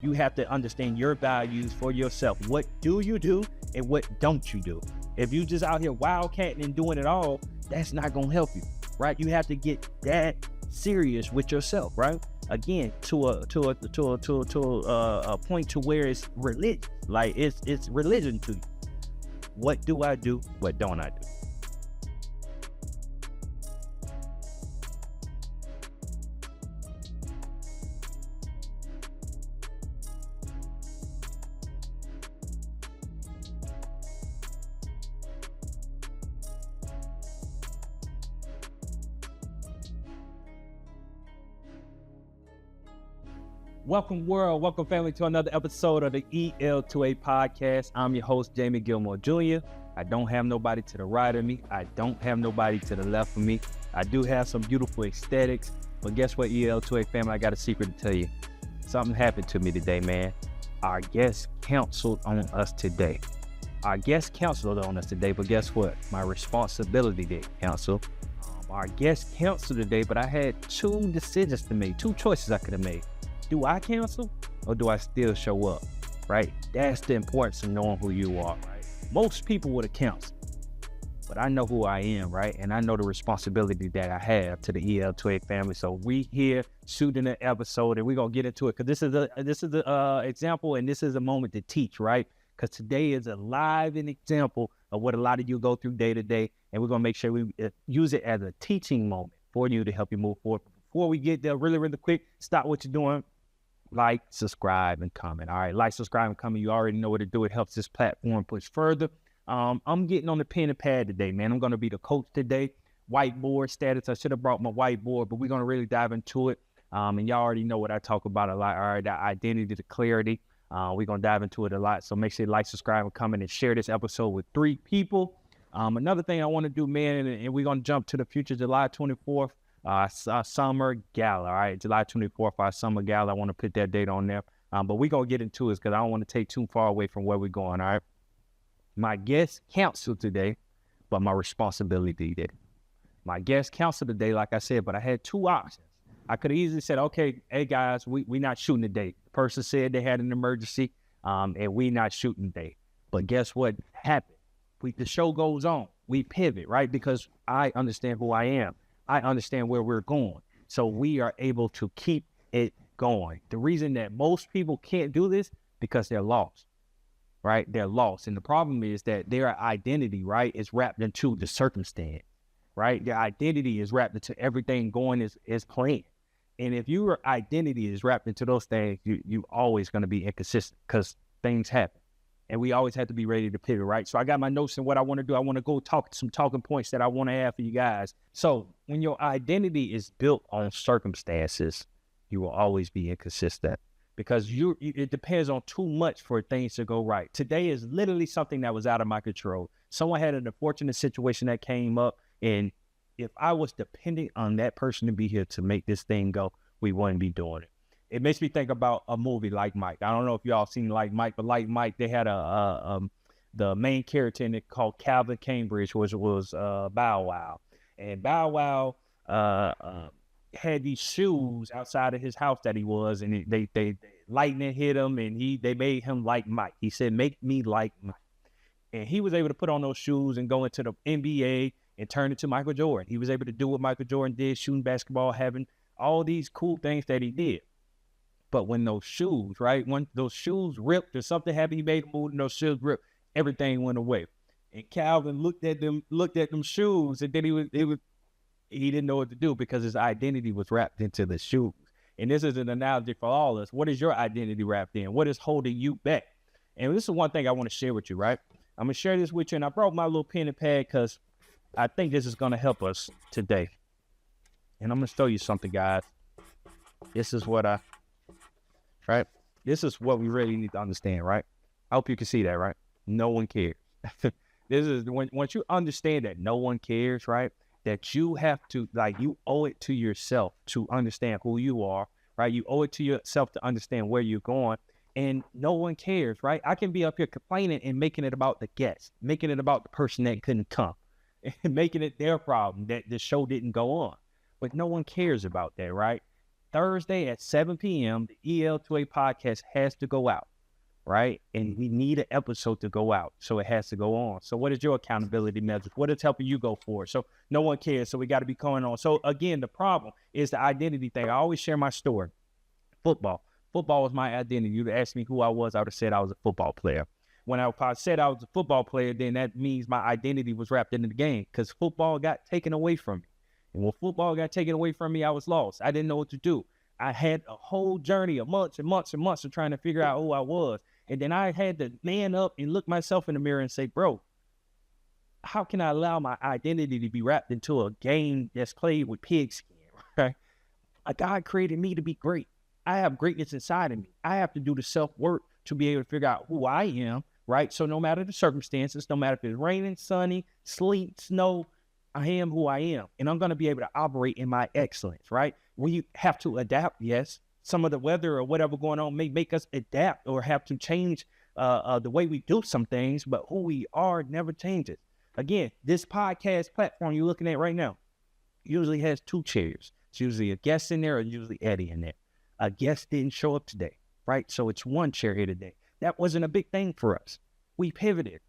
You have to understand your values for yourself. What do you do and what don't you do? If you just out here wildcatting and doing it all, that's not gonna help you, right? You have to get that serious with yourself, right? Again, to a point to where it's religion, like it's religion to you. What do I do? What don't I do? Welcome world, welcome family to another episode of the EL2A Podcast. I'm your host, Jamie Gilmore Jr. I don't have nobody to the right of me. I don't have nobody to the left of me. I do have some beautiful aesthetics, but guess what, EL2A family, I got a secret to tell you. Something happened to me today, man. Our guest counseled on us today. Our guest counseled on us today, but guess what? My responsibility didn't counsel. Our guest counseled today, but I had two decisions to make, two choices I could have made. Do I cancel or do I still show up, right? That's the importance of knowing who you are, right? Most people would have canceled, but I know who I am, right? And I know the responsibility that I have to the EL2A family. So we here shooting an episode and we're going to get into it because this is a example and this is a moment to teach, right? Because today is a live example of what a lot of you go through day to day. And we're going to make sure we use it as a teaching moment for you to help you move forward. Before we get there, really quick, stop what you're doing. Like, subscribe, and comment. All right, like, subscribe, and comment. You already know what to do. It helps this platform push further. I'm getting on the pen and pad today, man. I'm going to be the coach today. Whiteboard status. I should have brought my whiteboard, but we're going to really dive into it. And y'all already know what I talk about a lot. All right, that identity, the clarity. We're going to dive into it a lot. So make sure you like, subscribe, and comment, and share this episode with 3 people. Another thing I want to do, man, and we're going to jump to the future, July 24th. Summer Gala, all right, July 24th, our Summer Gala. I want to put that date on there, but we're going to get into it because I don't want to take too far away from where we're going, all right? My guest counseled today, but my responsibility did. My guest counseled today, like I said, but I had 2 options. I could have easily said, okay, hey, guys, we not shooting today. The person said they had an emergency, and we not shooting today. But guess what happened? The show goes on. We pivot, right? Because I understand who I am. I understand where we're going. So we are able to keep it going. The reason that most people can't do this because they're lost, right? They're lost. And the problem is that their identity, right, is wrapped into the circumstance, right? Their identity is wrapped into everything going as planned. And if your identity is wrapped into those things, you always going to be inconsistent because things happen. And we always have to be ready to pivot, right? So I got my notes and what I want to do. I want to go talk some talking points that I want to have for you guys. So when your identity is built on circumstances, you will always be inconsistent because it depends on too much for things to go right. Today is literally something that was out of my control. Someone had an unfortunate situation that came up, and if I was depending on that person to be here to make this thing go, we wouldn't be doing it. It makes me think about a movie like Mike. I don't know if y'all seen Like Mike, but Like Mike, they had the main character in it called Calvin Cambridge, which was Bow Wow. And Bow Wow had these shoes outside of his house that he was, and they lightning hit him, and they made him like Mike. He said, "Make me like Mike." And he was able to put on those shoes and go into the NBA and turn into Michael Jordan. He was able to do what Michael Jordan did, shooting basketball, having all these cool things that he did. But when those shoes, right, when those shoes ripped or something happened, he made a move and those shoes ripped, everything went away. And Calvin looked at them shoes, and then he didn't know what to do because his identity was wrapped into the shoes. And this is an analogy for all of us. What is your identity wrapped in? What is holding you back? And this is one thing I want to share with you, right? I'm going to share this with you, and I brought my little pen and pad because I think this is going to help us today. And I'm going to show you something, guys. This is what This is what we really need to understand, right? I hope you can see that, right? No one cares. This is once you understand that no one cares, right? That you have to, you owe it to yourself to understand who you are, right? You owe it to yourself to understand where you're going, and no one cares, right? I can be up here complaining and making it about the guest, making it about the person that couldn't come, and making it their problem that the show didn't go on. But no one cares about that, right? Thursday at 7 p.m., the EL2A podcast has to go out, right? And we need an episode to go out, so it has to go on. So what is your accountability measures? What is helping you go forward? So no one cares, so we got to be going on. So again, the problem is the identity thing. I always share my story. Football was my identity. You'd ask me who I was, I would have said I was a football player. When I said I was a football player, then that means my identity was wrapped into the game, because football got taken away from me. And when football got taken away from me, I was lost. I didn't know what to do. I had a whole journey of months and months and months of trying to figure out who I was. And then I had to man up and look myself in the mirror and say, bro, how can I allow my identity to be wrapped into a game that's played with pigskin, right? God created me to be great. I have greatness inside of me. I have to do the self-work to be able to figure out who I am, right? So no matter the circumstances, no matter if it's raining, sunny, sleet, snow, I am who I am, and I'm going to be able to operate in my excellence, right? We have to adapt, yes. Some of the weather or whatever going on may make us adapt or have to change the way we do some things, but who we are never changes. Again, this podcast platform you're looking at right now usually has two chairs. It's usually a guest in there or usually Eddie in there. A guest didn't show up today, right? So it's one chair here today. That wasn't a big thing for us. We pivoted.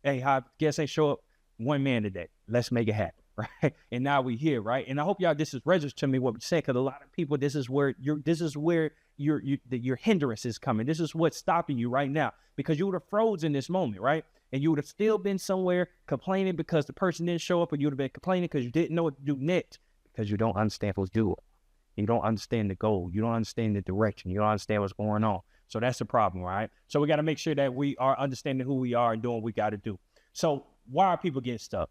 How guests ain't show up, one man today. Let's make it happen, right? And now we here, right? And I hope y'all this is registered to me what we say, because a lot of people, this is where your hindrance is coming. This is what's stopping you right now, because you would have froze in this moment, right? And you would have still been somewhere complaining because the person didn't show up, or you would have been complaining because you didn't know what to do next, because you don't understand what's doing. You don't understand the goal. You don't understand the direction. You don't understand what's going on. So that's the problem, right? So we got to make sure that we are understanding who we are and doing what we got to do. So why are people getting stuck?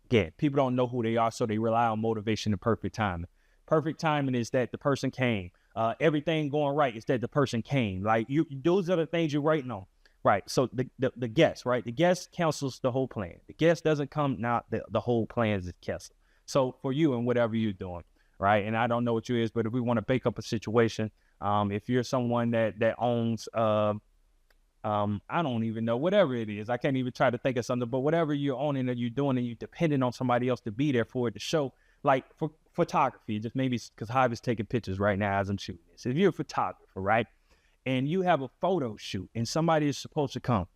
Again, people don't know who they are, so they rely on motivation and perfect timing. Perfect timing is that the person came. Everything going right is that the person came. Like those are the things you're writing on, right? So the guest, right? The guest cancels the whole plan. The guest doesn't come, now the whole plan is canceled. So for you and whatever you're doing, right? And I don't know what you is, but if we want to bake up a situation, if you're someone that owns, I don't even know, whatever it is, I can't even try to think of something, but whatever you're owning or you're doing and you're depending on somebody else to be there for it to show, like for photography, just maybe because Hive is taking pictures right now as I'm shooting this. If you're a photographer, right, and you have a photo shoot and somebody is supposed to come,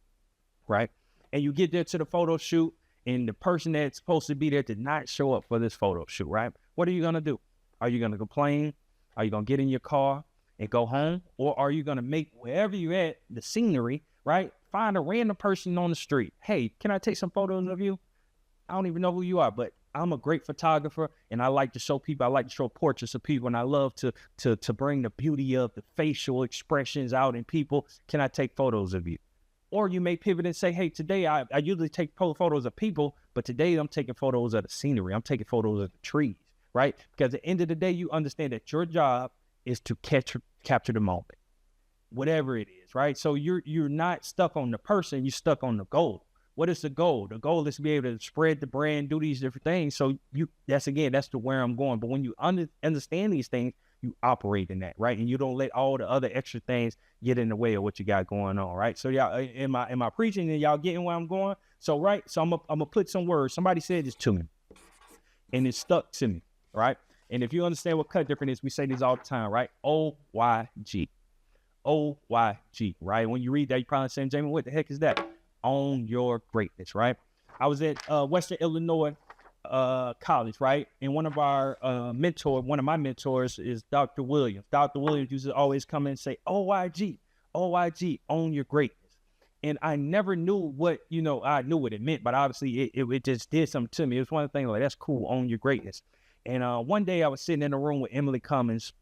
right, and you get there to the photo shoot and the person that's supposed to be there did not show up for this photo shoot, right? What are you going to do? Are you going to complain? Are you going to get in your car and go home? Or are you going to make wherever you're at, the scenery, right? Find a random person on the street. Hey, can I take some photos of you? I don't even know who you are, but I'm a great photographer and I like to show people. I like to show portraits of people, and I love to bring the beauty of the facial expressions out in people. Can I take photos of you? Or you may pivot and say, hey, today I usually take photos of people, but today I'm taking photos of the scenery. I'm taking photos of the trees, right? Because at the end of the day, you understand that your job is to capture the moment, whatever it is, right? So you're not stuck on the person, you're stuck on the goal. What is the goal? The goal is to be able to spread the brand, do these different things. So that's to where I'm going. But when you understand these things, you operate in that, right? And you don't let all the other extra things get in the way of what you got going on, right? So y'all, am I preaching and y'all getting where I'm going? So, right. So I'm gonna put some words. Somebody said this to me and it stuck to me, right? And if you understand what cut different is, we say this all the time, right? OYG. OYG, right? When you read that, you probably saying, Jamie, what the heck is that? Own your greatness, right? I was at Western Illinois college, right? And one of my mentors is Dr. Williams. Dr. Williams used to always come in and say, OYG, own your greatness. And I never knew what, I knew what it meant, but obviously it just did something to me. It was one of the things like, that's cool, own your greatness. And one day I was sitting in a room with Emily Cummins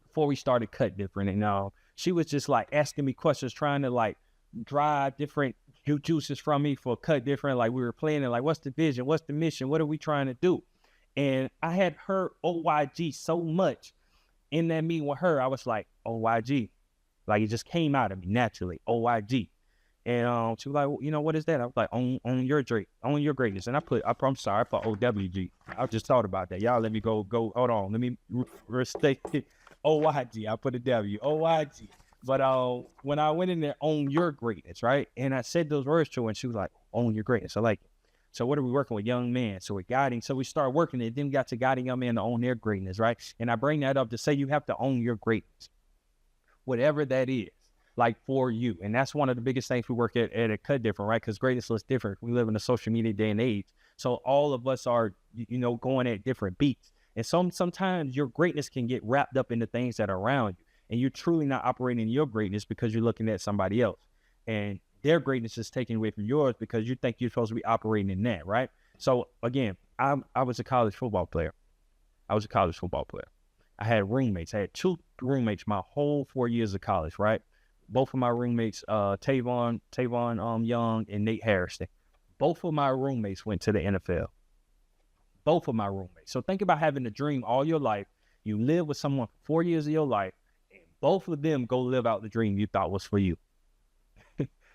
before we started Cut Different. And she was just like asking me questions, trying to like drive different juices from me for Cut Different. Like we were planning, like, what's the vision? What's the mission? What are we trying to do? And I had heard OYG so much in that meeting with her. I was like, OYG. Like it just came out of me naturally, OYG. And she was like, well, what is that? I was like, own your greatness. And I'm sorry, I put OWG. I just thought about that. Y'all let me go, hold on. Let me restate it. OYG, I put a W, OYG. But when I went in there, own your greatness, right? And I said those words to her and she was like, own your greatness. I like it. So what are we working with? Young men. So we're guiding. So we start working it. Then we got to guiding young men to own their greatness, right? And I bring that up to say you have to own your greatness, whatever that is, like for you. And that's one of the biggest things we work at a cut different, right? Because greatness looks different. We live in a social media day and age. So all of us are, going at different beats. And sometimes your greatness can get wrapped up in the things that are around you. And you're truly not operating your greatness because you're looking at somebody else. And their greatness is taken away from yours because you think you're supposed to be operating in that, right? So again, I was a college football player. I had roommates. I had 2 roommates my whole 4 years of college, right? Both of my roommates, Tavon Young and Nate Harrison. Both of my roommates went to the NFL. Both of my roommates. So think about having a dream all your life. You live with someone for 4 years of your life, and both of them go live out the dream you thought was for you.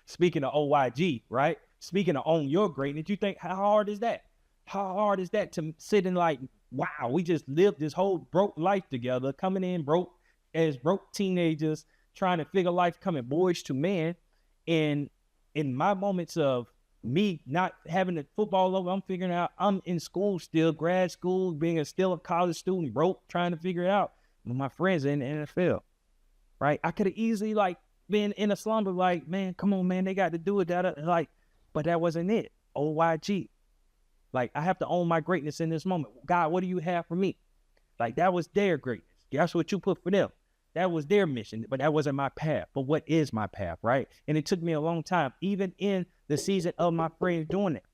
Speaking of OYG, right? Speaking of own your greatness, you think, how hard is that? How hard is that to sit and like, wow, we just lived this whole broke life together, coming in broke teenagers, trying to figure life, coming boys to men. And in my moments of me not having the football over, I'm figuring out I'm in school still, grad school, still a college student, broke, trying to figure it out. With my friends in the NFL, right? I could have easily been in a slumber, like, man, come on, man, they got to do it. But that wasn't it. OYG. Like, I have to own my greatness in this moment. God, what do you have for me? Like, that was their greatness. That's what you put for them. That was their mission, but that wasn't my path. But what is my path, right? And it took me a long time, even in the season of my friends doing it.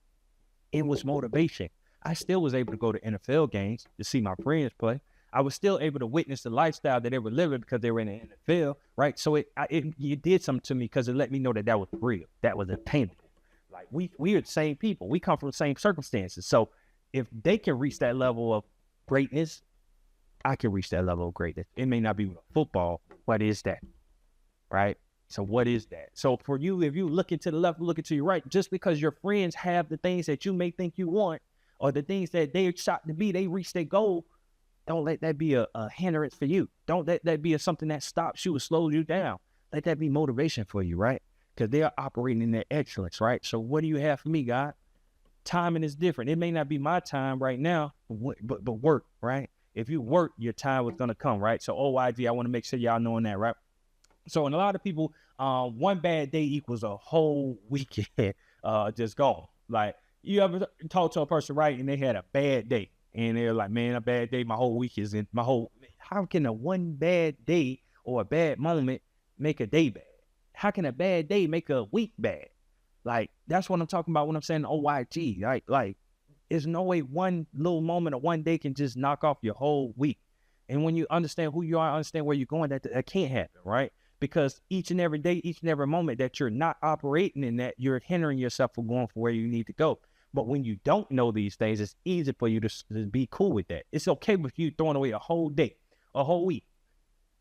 It was motivation. I still was able to go to NFL games to see my friends play. I was still able to witness the lifestyle that they were living because they were in the NFL, right? So it did something to me because it let me know that was real. That was attainable. Like, we are the same people. We come from the same circumstances. So if they can reach that level of greatness, I can reach that level of greatness. It may not be with football. What is that, right? So what is that? So for you, if you look into the left, looking to your right, just because your friends have the things that you may think you want or the things that they're shot to be, they reach their goal, don't let that be a hindrance for you. Don't let that be something that stops you or slows you down. Let that be motivation for you, right? Because they are operating in their excellence, right? So what do you have for me, God? Timing is different. It may not be my time right now, but work, right? If you work, your time was going to come, right? So OYG, I want to make sure y'all knowing that, right? So and a lot of people, one bad day equals a whole weekend just gone. Like, you ever talk to a person, right, and they had a bad day? And they're like, man, a bad day, my whole week is in how can a one bad day or a bad moment make a day bad? How can a bad day make a week bad? Like, that's what I'm talking about when I'm saying OYG. Like, there's no way one little moment or one day can just knock off your whole week. And when you understand who you are, understand where you're going, that can't happen, right? Because each and every day, each and every moment that you're not operating in that, you're hindering yourself from going for where you need to go. But when you don't know these things, it's easy for you to be cool with that. It's okay with you throwing away a whole day, a whole week,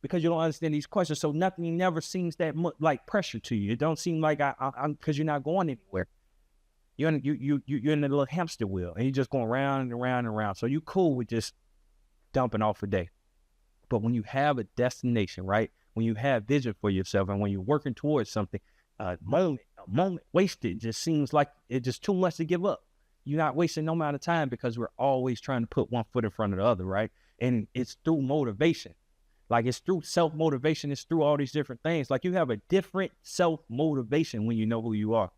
because you don't understand these questions. So nothing never seems that much like pressure to you. It don't seem like I'm because you're not going anywhere. You're in a little hamster wheel, and you're just going round and round and round. So you cool with just dumping off a day. But when you have a destination, right? When you have vision for yourself, and when you're working towards something, a moment wasted just seems like it's just too much to give up. You're not wasting no amount of time because we're always trying to put one foot in front of the other, right? And it's through motivation. Like, it's through self-motivation. It's through all these different things. Like, you have a different self-motivation when you know who you are,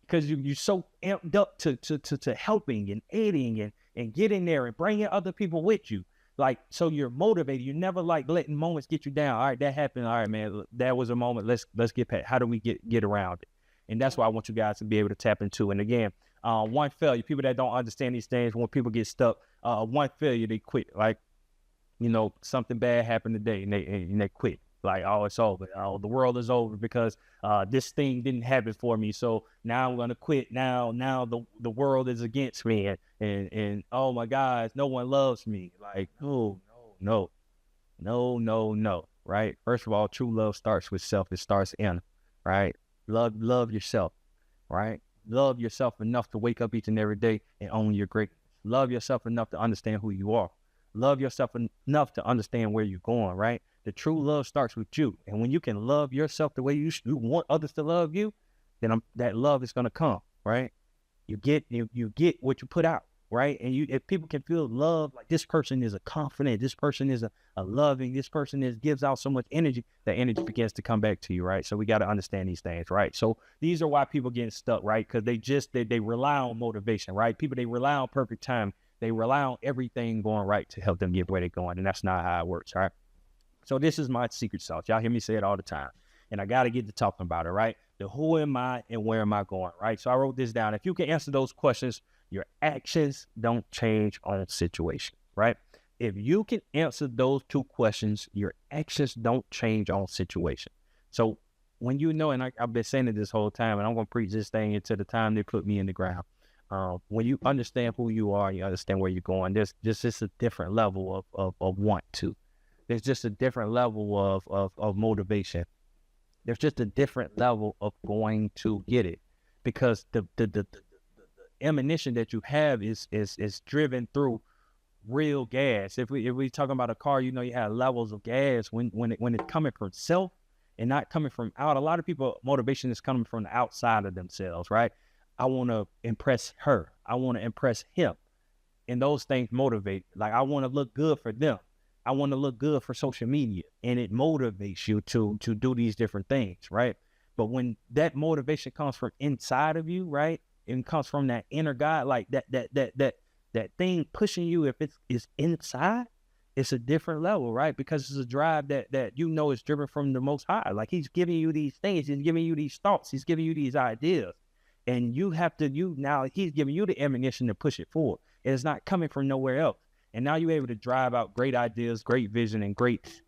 because you're so amped up to helping and aiding and getting there and bringing other people with you. Like, so you're motivated. You're never like letting moments get you down. All right, that happened. All right, man, that was a moment. Let's get past. How do we get around it? And that's why I want you guys to be able to tap into. And again, one failure, people that don't understand these things, when people get stuck, one failure, they quit. Like, something bad happened today and they quit. Like, oh, it's over. Oh, the world is over because this thing didn't happen for me. So now I'm gonna quit. Now the world is against me, and oh my God, no one loves me. Like, oh no. Right? First of all, true love starts with self. It starts in, right? Love yourself, right? Love yourself enough to wake up each and every day and own your greatness. Love yourself enough to understand who you are. Love yourself enough to understand where you're going, right? The true love starts with you. And when you can love yourself the way you want others to love you, then that love is going to come, right? You get what you put out, right? And if people can feel love, like this person is a confident, this person is a loving, this person gives out so much energy, that energy begins to come back to you, right? So we got to understand these things, right? So these are why people get stuck, right? Because they rely on motivation, right? People, they rely on perfect time. They rely on everything going right to help them get where they're going, and that's not how it works, right? So this is my secret sauce. Y'all hear me say it all the time, and I got to get to talking about it, right? The who am I and where am I going, right? So I wrote this down. If you can answer those questions, your actions don't change on situation, right? If you can answer those two questions, your actions don't change on situation. So when you know, and I've been saying it this whole time, and I'm going to preach this thing into the time they put me in the ground. When you understand who you are, you understand where you're going, there's just a different level of want to. There's just a different level of motivation. There's just a different level of going to get it, because the ammunition that you have is driven through real gas. If we talking about a car, you have levels of gas when it's coming from self and not coming from out. A lot of people, motivation is coming from the outside of themselves, right? I want to impress her. I want to impress him. And those things motivate. Like, I want to look good for them. I want to look good for social media, and it motivates you to do these different things, right? But when that motivation comes from inside of you, right, and comes from that inner God, like that thing pushing you, if it's inside, it's a different level, right? Because it's a drive that is driven from the Most High. Like, he's giving you these things, he's giving you these thoughts, he's giving you these ideas, and you have to now he's giving you the ammunition to push it forward. It's not coming from nowhere else. And now you're able to drive out great ideas, great vision, and great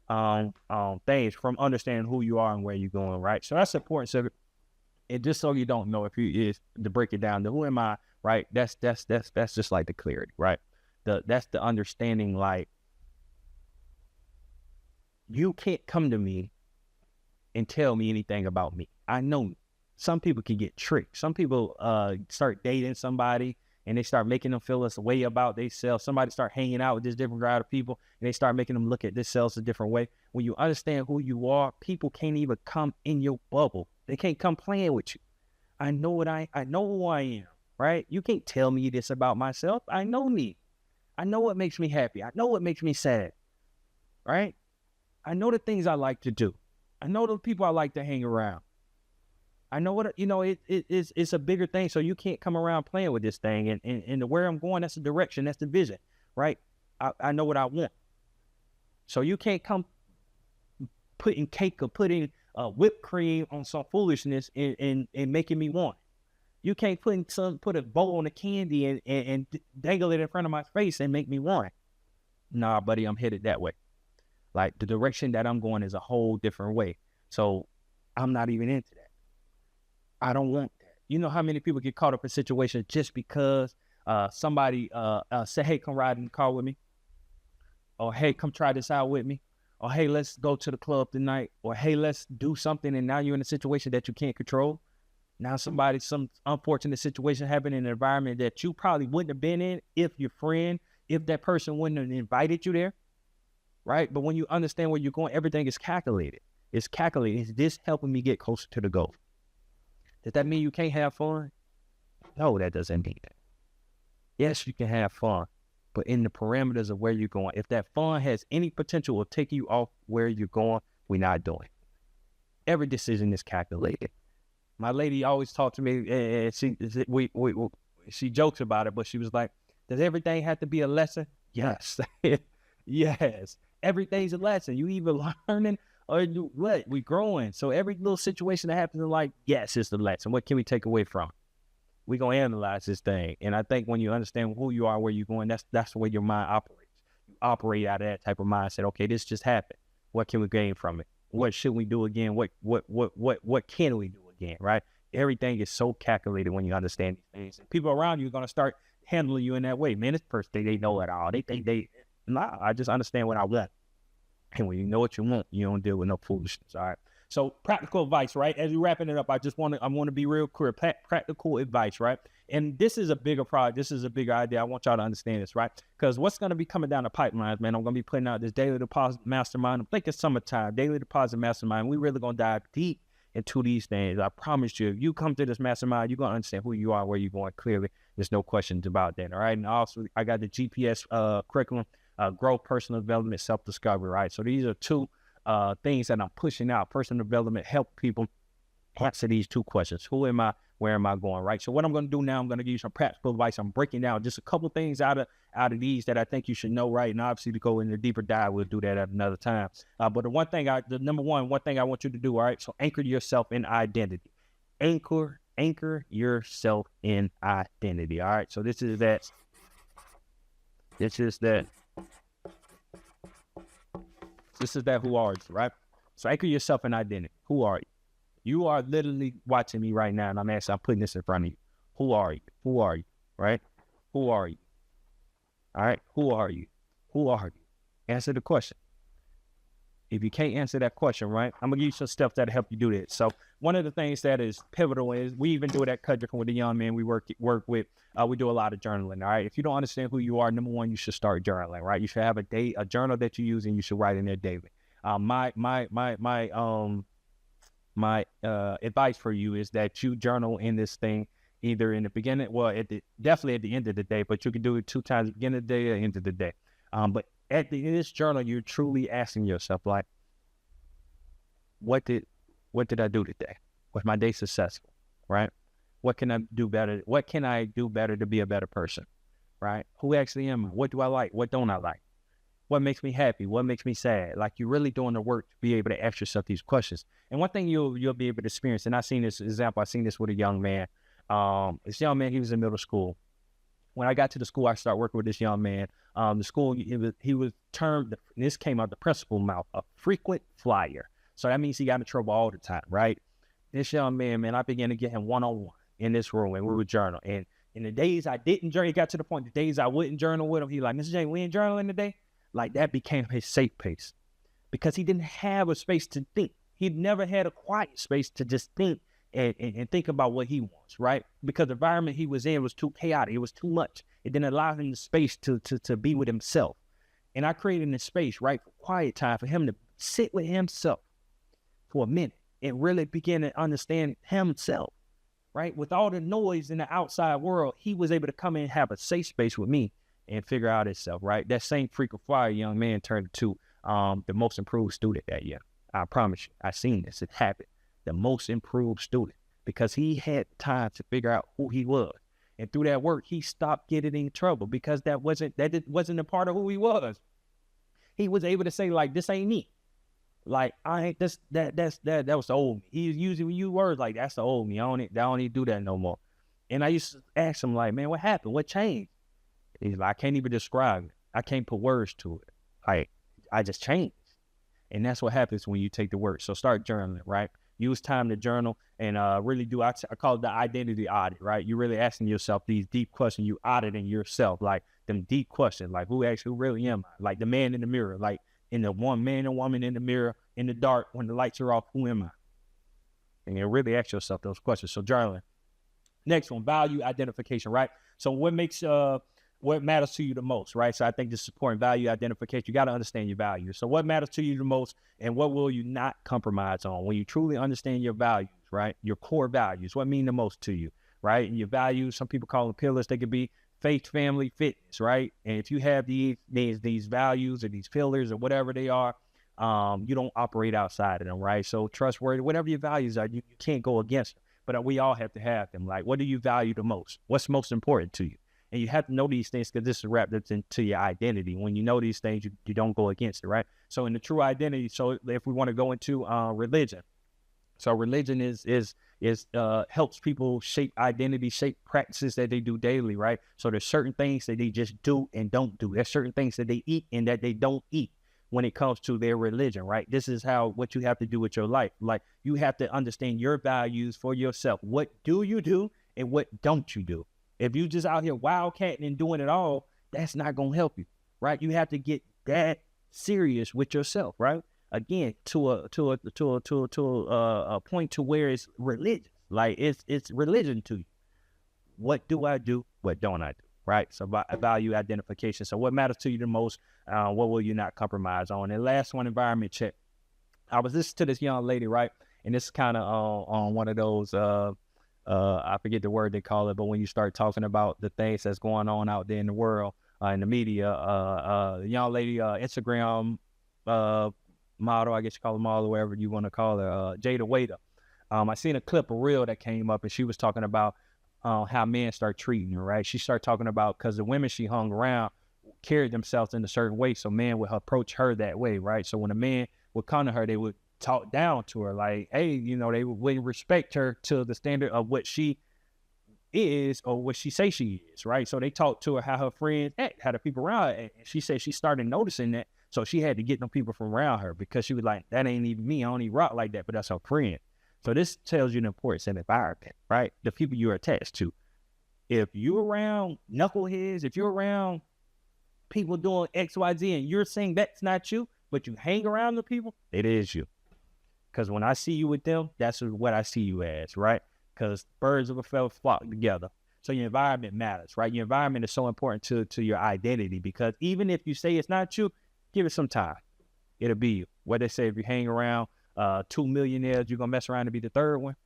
things from understanding who you are and where you're going, right? So that's the importance of it. And just so you don't know, is to break it down, the who am I, right? That's just like the clarity, right? That's the understanding. Like, you can't come to me and tell me anything about me. I know some people can get tricked. Some people start dating somebody, and they start making them feel this way about themselves. Somebody start hanging out with this different crowd of people, and they start making them look at themselves a different way. When you understand who you are, people can't even come in your bubble. They can't come playing with you. I know who I am, right? You can't tell me this about myself. I know me. I know what makes me happy. I know what makes me sad, right? I know the things I like to do. I know the people I like to hang around. I know what, it's a bigger thing. So you can't come around playing with this thing, and where I'm going, that's the direction, that's the vision, right? I know what I want. So you can't come putting cake or putting whipped cream on some foolishness and making me want it. You can't put a bowl on the candy and dangle it in front of my face and make me want it. Nah, buddy, I'm headed that way. Like, the direction that I'm going is a whole different way. So I'm not even into that. I don't want that. You know how many people get caught up in situations just because somebody say, hey, come ride in the car with me. Or, hey, come try this out with me. Or, hey, let's go to the club tonight. Or, hey, let's do something. And now you're in a situation that you can't control. Now some unfortunate situation happened in an environment that you probably wouldn't have been in if that person wouldn't have invited you there. Right? But when you understand where you're going, everything is calculated. It's calculated. Is this helping me get closer to the goal? Does that mean you can't have fun? No, that doesn't mean that. Yes, you can have fun, but in the parameters of where you're going. If that fun has any potential of taking you off where you're going, we're not doing it. Every decision is calculated. My lady always talked to me, and she jokes about it, but she was like, does everything have to be a lesson? Yes. Yes. Everything's a lesson. You either learning or we growing. So every little situation that happens in life, yes, it's the lesson. What can we take away from it? We're going to analyze this thing. And I think when you understand who you are, where you're going, that's the way your mind operates. You operate out of that type of mindset. Okay, this just happened. What can we gain from it? What should we do again? What can we do again, right? Everything is so calculated when you understand these things. And people around you are going to start handling you in that way. Man, this person, they know it all. They think I just understand what I want. And when you know what you want, you don't deal with no foolishness, all right? So practical advice, right? As we're wrapping it up, I want to be real clear. Practical advice, right? And this is a bigger project. This is a bigger idea. I want y'all to understand this, right? Because what's going to be coming down the pipelines, man, I'm going to be putting out this Daily Deposit Mastermind. I'm thinking summertime, Daily Deposit Mastermind. We really going to dive deep into these things, I promise you, if you come to this mastermind, you're going to understand who you are, where you're going clearly. There's no questions about that, all right? And also, I got the GPS curriculum, growth, personal development, self-discovery, right? So these are two things that I'm pushing out. Personal development, help people answer these two questions. Who am I? Where am I going, right? So what I'm going to do now, I'm going to give you some practical advice. I'm breaking down just a couple things out of these that I think you should know, right? And obviously to go into a deeper dive, we'll do that at another time. But the number one thing I want you to do, all right? So anchor yourself in identity. Anchor yourself in identity, all right? So this is that. This is that who are you, right? So anchor yourself in identity. Who are you? You are literally watching me right now, and I'm putting this in front of you. Who are you? Who are you? Right? Who are you? All right? Who are you? Who are you? Answer the question. If you can't answer that question, right, I'm going to give you some steps that'll help you do this. So one of the things that is pivotal is we even do it at Cudrick with the young men we work with. We do a lot of journaling, all right? If you don't understand who you are, number one, you should start journaling, right? You should have a journal that you use, and you should write in there daily. My advice for you is that you journal in this thing either in the beginning, definitely at the end of the day, but you can do it 2 times, beginning of the day or end of the day. But at the end of this journal, you're truly asking yourself, like, what did I do today? Was my day successful, right? What can I do better? What can I do better to be a better person, right? Who actually am I? What do I like? What don't I like? What makes me happy? What makes me sad? Like, you're really doing the work to be able to ask yourself these questions. And one thing you'll be able to experience, and I've seen this example, I've seen this with a young man. This young man, he was in middle school. When I got to the school, I started working with this young man. The school, he was termed, this came out the principal mouth, a frequent flyer. So that means he got in trouble all the time, right? This young man, I began to get him one-on-one in this room, and we would journal. And in the days I didn't journal, it got to the point, the days I wouldn't journal with him, he like, Mr. J, we ain't journaling today? Like, that became his safe place because he didn't have a space to think. He'd never had a quiet space to just think and think about what he wants, right? Because the environment he was in was too chaotic. It was too much. It didn't allow him the space to be with himself. And I created a space, right, for quiet time for him to sit with himself for a minute and really begin to understand himself, right? With all the noise in the outside world, he was able to come in and have a safe space with me and figure out himself, right? That same frequent flyer young man turned into the most improved student that year. I promise you, I seen this. It happened. The most improved student, because he had time to figure out who he was. And through that work, he stopped getting in trouble because that wasn't a part of who he was. He was able to say, like, this ain't me. Like, I ain't this, that was the old me. He was using words like, that's the old me. I don't need to do that no more. And I used to ask him, like, man, what happened? What changed? He's like, I can't even describe it. I can't put words to it. Like, I just changed. And that's what happens when you take the work. So start journaling, right? Use time to journal and really do, I call it the identity audit, right? You're really asking yourself these deep questions. You auditing yourself, like them deep questions, like who really am I? Like the man in the mirror, like in the one man and woman in the mirror, in the dark, when the lights are off, who am I? And you really ask yourself those questions. So journaling. Next one, value identification, right? So what matters to you the most, right? So I think this is important, value identification. You got to understand your values. So what matters to you the most and what will you not compromise on? When you truly understand your values, right? Your core values, what mean the most to you, right? And your values, some people call them pillars. They could be faith, family, fitness, right? And if you have these values or these pillars or whatever they are, you don't operate outside of them, right? So trustworthy, whatever your values are, you can't go against them. But we all have to have them. Like, what do you value the most? What's most important to you? And you have to know these things because this is wrapped into your identity. When you know these things, you don't go against it, right? So in the true identity, so if we want to go into religion, so religion is helps people shape identity, shape practices that they do daily, right? So there's certain things that they just do and don't do. There's certain things that they eat and that they don't eat when it comes to their religion, right? This is what you have to do with your life. Like, you have to understand your values for yourself. What do you do and what don't you do? If you just out here wildcatting and doing it all, that's not going to help you, right? You have to get that serious with yourself, right? Again, to a point to where it's religious, like it's religion to you. What do I do? What don't I do? Right? So value identification. So what matters to you the most? What will you not compromise on? And last one, environment check. I was listening to this young lady, right? And it's kind of on one of those, I forget the word they call it, but when you start talking about the things that's going on out there in the world, in the media, the young lady, Instagram model, I guess you call her model, whatever you want to call her, Jada Waiter. I seen a clip, a reel that came up, and she was talking about how men start treating her, right? She started talking about, because the women she hung around carried themselves in a certain way, so men would approach her that way, right? So when a man would come to her, they would talk down to her, like, hey, you know, they wouldn't respect her to the standard of what she is or what she say she is, right? So they talked to her how her friends act, how the people around her act. And she said she started noticing that, so she had to get them people from around her, because she was like, that ain't even me, I don't even rock like that, but that's her friend. So this tells you the importance of the environment, right? The people you're attached to. If you're around knuckleheads, if you're around people doing X, Y, Z, and you're saying that's not you, but you hang around the people, it is you. Because when I see you with them, that's what I see you as, right? Because birds of a feather flock together. So your environment matters, right? Your environment is so important to your identity, because even if you say it's not you, give it some time. It'll be you. What they say, if you hang around 2 millionaires, you're going to mess around and be the third one.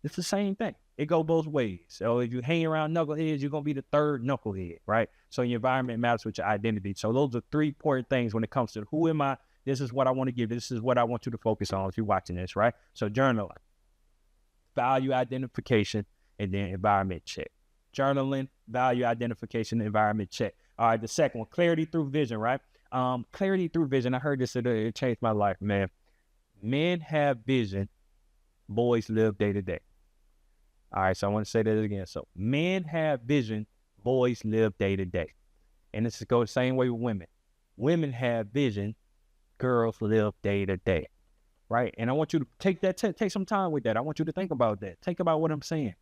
It's the same thing. It go both ways. So if you hang around knuckleheads, you're going to be the third knucklehead, right? So your environment matters with your identity. So those are 3 important things when it comes to who am I? This is what I want to give. This is what I want you to focus on if you're watching this, right? So journaling, value identification, and then environment check. Journaling, value identification, environment check. All right, the second one, clarity through vision, right? Clarity through vision. I heard this, it changed my life, man. Men have vision, boys live day to day. All right, so I want to say that again. So men have vision, boys live day to day. And this goes the same way with women. Women have vision, girls live day to day, right? And I want you to take that, take some time with that. I want you to think about that. Think about what I'm saying.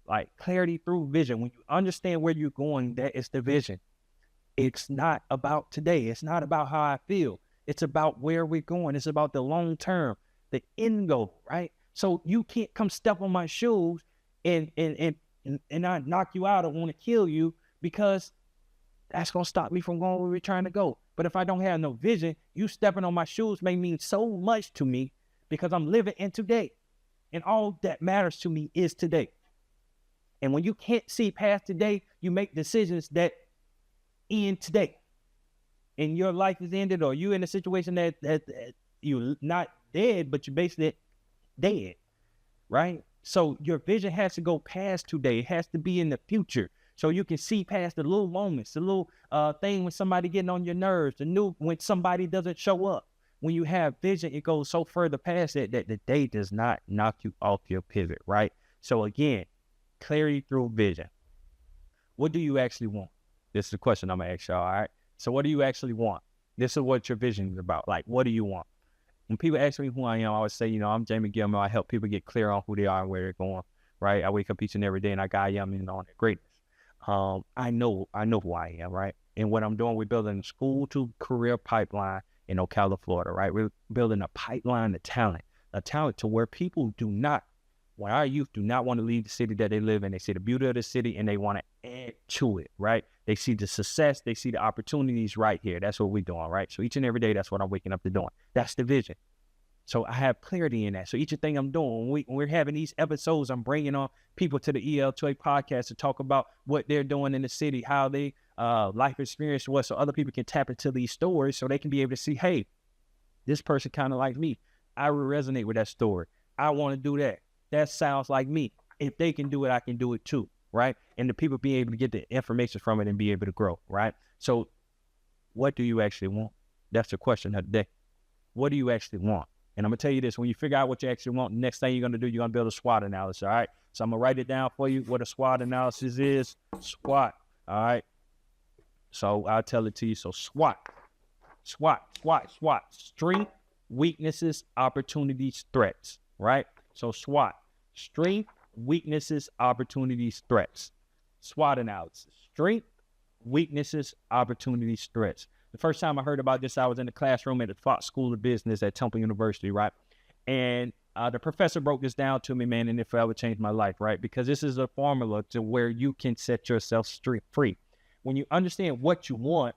Like clarity through vision. When you understand where you're going, that is the vision. It's not about today. It's not about how I feel. It's about where we're going. It's about the long term, the end goal, right? So you can't come step on my shoes and I knock you out or want to kill you, because that's going to stop me from going where we're trying to go. But if I don't have no vision, you stepping on my shoes may mean so much to me, because I'm living in today. And all that matters to me is today. And when you can't see past today, you make decisions that end today. And your life is ended, or you in a situation that you're not dead, but you're basically dead, right? So your vision has to go past today. It has to be in the future, so you can see past the little moments, the little thing when somebody getting on your nerves, when somebody doesn't show up. When you have vision, it goes so further past it that the day does not knock you off your pivot, right? So again, clarity through vision. What do you actually want? This is the question I'm gonna ask y'all, all right? So what do you actually want? This is what your vision is about. Like, what do you want? When people ask me who I am, I always say, I'm Jamie Gilmore. I help people get clear on who they are and where they're going, right? I wake up each and every day and I guide them in on their greatness. I know who I am, right? And what I'm doing, we're building a school to career pipeline in Ocala, Florida, right? We're building a pipeline of talent to where people when our youth do not want to leave the city that they live in. They see the beauty of the city and they want to add to it, right? They see the success, they see the opportunities right here. That's what we're doing, right? So each and every day, that's what I'm waking up to doing. That's the vision. So I have clarity in that. So each thing I'm doing, when we're having these episodes, I'm bringing on people to the EL2A Podcast to talk about what they're doing in the city, how they life experience was, so other people can tap into these stories, so they can be able to see, hey, this person kind of like me. I will resonate with that story. I want to do that. That sounds like me. If they can do it, I can do it too, right? And the people be able to get the information from it and be able to grow, right? So what do you actually want? That's the question of the day. What do you actually want? And I'm going to tell you this, when you figure out what you actually want, the next thing you're going to do, you're going to build a SWOT analysis, all right? So I'm going to write it down for you, what a SWOT analysis is. SWOT, all right? So I'll tell it to you. So SWOT. Strength, weaknesses, opportunities, threats, right? So SWOT. Strength, weaknesses, opportunities, threats. SWOT analysis. Strength, weaknesses, opportunities, threats. The first time I heard about this, I was in the classroom at the Fox School of Business at Temple University, right? And the professor broke this down to me, man, and it forever changed my life, right? Because this is a formula to where you can set yourself free. When you understand what you want,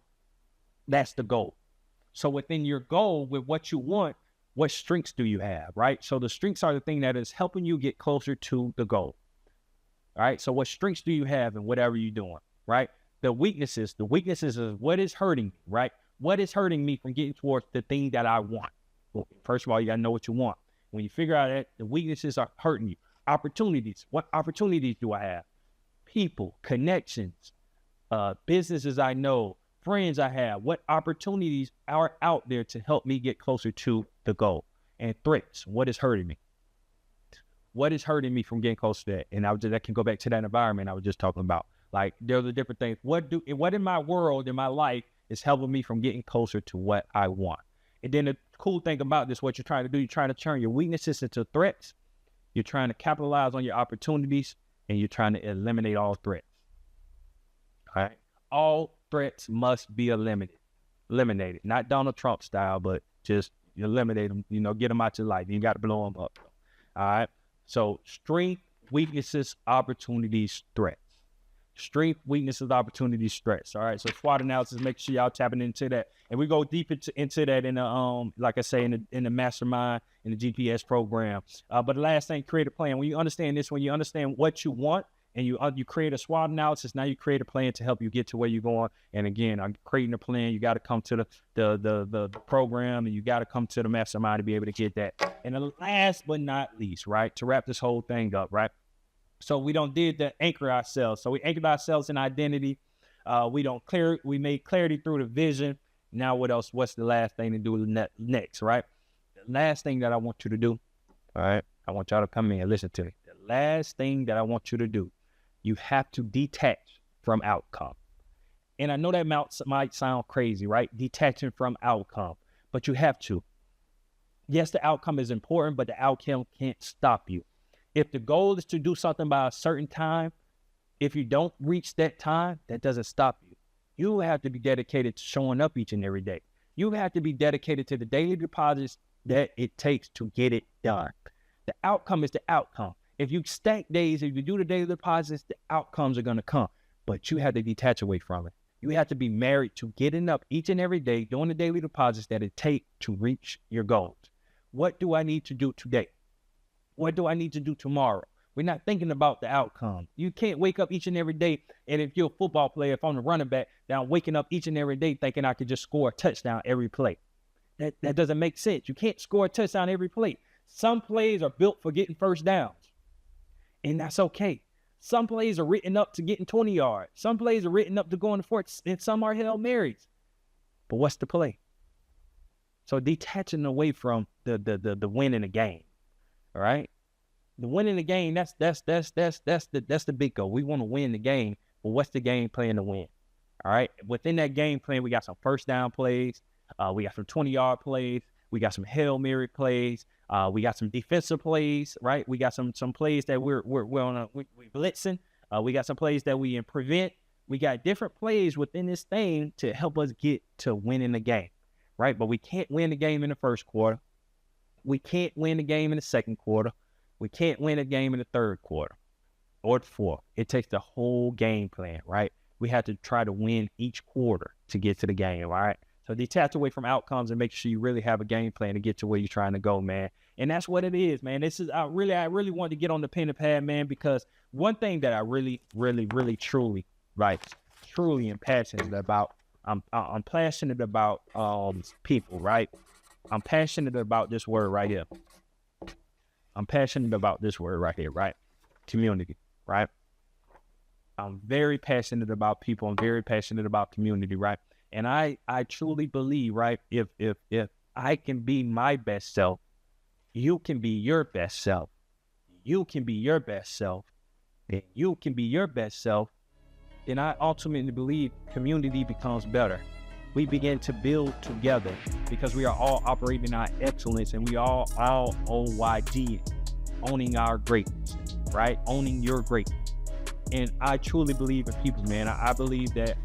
that's the goal. So within your goal, with what you want, what strengths do you have, right? So the strengths are the thing that is helping you get closer to the goal. All right. So what strengths do you have in whatever you're doing, right? The weaknesses is what is hurting me, right? What is hurting me from getting towards the thing that I want? Well, first of all, you got to know what you want. When you figure out that the weaknesses are hurting you, opportunities, what opportunities do I have? People, connections, businesses I know, friends I have, what opportunities are out there to help me get closer to the goal? And threats, what is hurting me? What is hurting me from getting close to that? And that can go back to that environment I was just talking about. Like, there's the different things. What in my world, in my life, is helping me from getting closer to what I want? And then the cool thing about this, what you're trying to do, you're trying to turn your weaknesses into threats. You're trying to capitalize on your opportunities, and you're trying to eliminate all threats. All right? All threats must be eliminated. Not Donald Trump style, but just eliminate them, get them out your life. You got to blow them up. All right? So strength, weaknesses, opportunities, threats. Strength, weaknesses, opportunities, threats. All right. So SWOT analysis, make sure y'all tapping into that. And we go deep into that in the like I say, in the mastermind, in the GPS program. But the last thing, create a plan. When you understand this, when you understand what you want and you create a SWOT analysis, now you create a plan to help you get to where you're going. And again, I'm creating a plan. You got to come to the program, and you got to come to the mastermind to be able to get that. And the last but not least, right, to wrap this whole thing up, right? So we did the anchor ourselves. So we anchored ourselves in identity. We made clarity through the vision. Now what else? What's the last thing to do next, right? The last thing that I want you to do, all right? I want y'all to come in and listen to me. The last thing that I want you to do, you have to detach from outcome. And I know that might sound crazy, right? Detaching from outcome, but you have to. Yes, the outcome is important, but the outcome can't stop you. If the goal is to do something by a certain time, if you don't reach that time, that doesn't stop you. You have to be dedicated to showing up each and every day. You have to be dedicated to the daily deposits that it takes to get it done. The outcome is the outcome. If you stack days, if you do the daily deposits, the outcomes are going to come. But you have to detach away from it. You have to be married to getting up each and every day, doing the daily deposits that it takes to reach your goals. What do I need to do today? What do I need to do tomorrow? We're not thinking about the outcome. You can't wake up each and every day, and if you're a football player, if I'm a running back, then I'm waking up each and every day thinking I could just score a touchdown every play. That doesn't make sense. You can't score a touchdown every play. Some plays are built for getting first downs, and that's okay. Some plays are written up to getting 20 yards. Some plays are written up to going to 40, and some are Hail Marys. But what's the play? So detaching away from the win in the game. All right, the winning the game, that's the big goal. We want to win the game, but what's the game plan to win? All right, within that game plan, we got some first down plays, we got some 20-yard plays, we got some Hail Mary plays, we got some defensive plays, right? We got some plays that we're blitzing, we got some plays that we prevent. We got different plays within this thing to help us get to winning the game, right? But we can't win the game in the first quarter. We can't win the game in the second quarter. We can't win a game in the third quarter or the fourth. It takes the whole game plan, right? We have to try to win each quarter to get to the game, all right? So detach away from outcomes and make sure you really have a game plan to get to where you're trying to go, man. And that's what it is, man. I really wanted to get on the pen and pad, man, because one thing that I really, truly am passionate about, I'm passionate about people, right? I'm passionate about this word right here. I'm passionate about this word right here, right? Community, right? I'm very passionate about people. I'm very passionate about community, right? And I truly believe, right, if I can be my best self, you can be your best self. You can be your best self. And you can be your best self. And I ultimately believe community becomes better. We begin to build together because we are all operating our excellence, and we all OYG, owning our greatness, right? Owning your greatness. And I truly believe in people, man. I believe that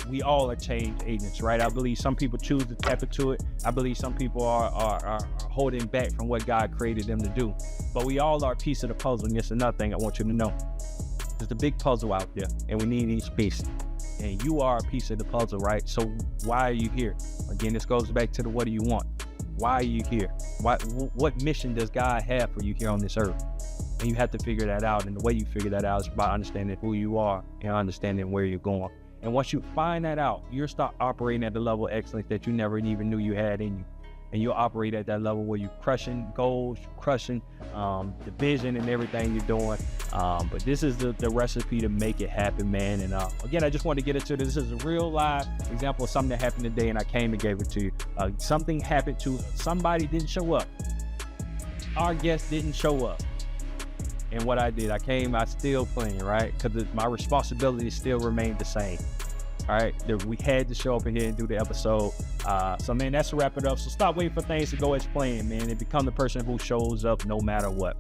we all are change agents, right? I believe some people choose to tap into it. I believe some people are holding back from what God created them to do. But we all are a piece of the puzzle, and that's another thing I want you to know. There's a big puzzle out there, and we need each piece. And you are a piece of the puzzle, right? So why are you here? Again, this goes back to the what do you want? Why are you here? What mission does God have for you here on this earth? And you have to figure that out. And the way you figure that out is by understanding who you are and understanding where you're going. And once you find that out, you'll start operating at the level of excellence that you never even knew you had in you. And you'll operate at that level where you're crushing goals, crushing the vision and everything you're doing. But this is the recipe to make it happen, man. And again, I just want to get into this. This is a real live example of something that happened today, and I came and gave it to you. Something happened to somebody, didn't show up. Our guest didn't show up. And what I did, I still playing, right? Because my responsibility still remained the same. All right, we had to show up in here and do the episode. So, man, that's to wrap it up. So stop waiting for things to go as planned, man, and become the person who shows up no matter what.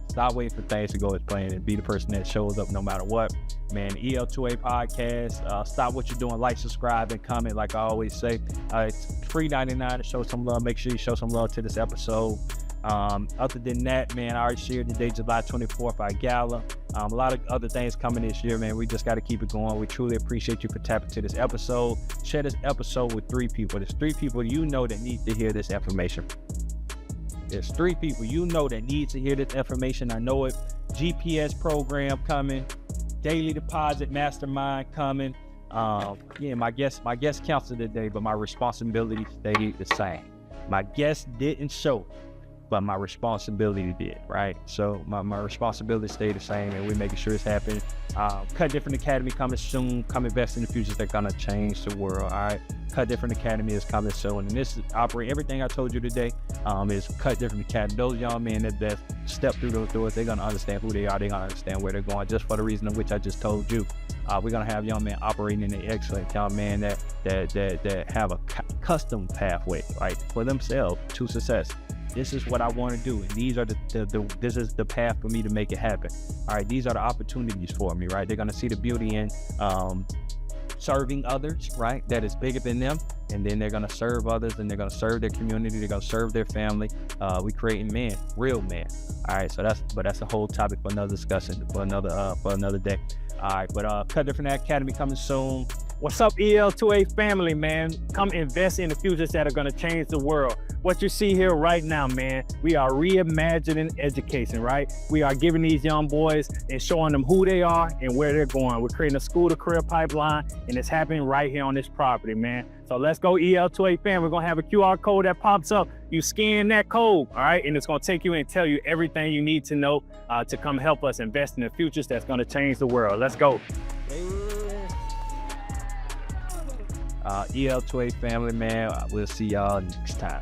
Stop waiting for things to go as planned and be the person that shows up no matter what. Man, EL2A Podcast. Stop what you're doing. Like, subscribe, and comment, like I always say. It's free $99 to show some love. Make sure you show some love to this episode. Other than that, man, I already shared today, July 24th, our gala. A lot of other things coming this year, man. We just got to keep it going. We truly appreciate you for tapping to this episode. Share this episode with 3 people. There's 3 people you know that need to hear this information. There's 3 people you know that need to hear this information. I know it. GPS program coming. Daily deposit mastermind coming. Yeah, my guest counseled today, but my responsibility stayed the same. My guest didn't show, but my responsibility did, right? So my responsibility stayed the same, and we're making sure it's happening. Cut Different Academy coming soon. Come invest in the futures that gonna change the world, all right? Cut Different Academy is coming soon, and this is everything I told you today is Cut Different Academy. Those young men that step through those doors, they're gonna understand who they are. They're gonna understand where they're going, just for the reason of which I just told you. We're gonna have young men operating in the excellent, young men that have a custom pathway, right, for themselves to success. This is what I want to do, and these are this is the path for me to make it happen. All right, these are the opportunities for me, right? They're gonna see the beauty in serving others, right? That is bigger than them, and then they're gonna serve others, and they're gonna serve their community. They're gonna serve their family. We creating men, real men. All right, so that's a whole topic for another discussion, for another day. All right, but Cut Different Academy coming soon. What's up, EL2A family, man? Come invest in the futures that are gonna change the world. What you see here right now, man, we are reimagining education, right? We are giving these young boys and showing them who they are and where they're going. We're creating a school-to-career pipeline, and it's happening right here on this property, man. So let's go, EL2A fam. We're gonna have a QR code that pops up. You scan that code, all right? And it's gonna take you and tell you everything you need to know to come help us invest in the futures that's gonna change the world. Let's go. EL2A family, man. We'll see y'all next time.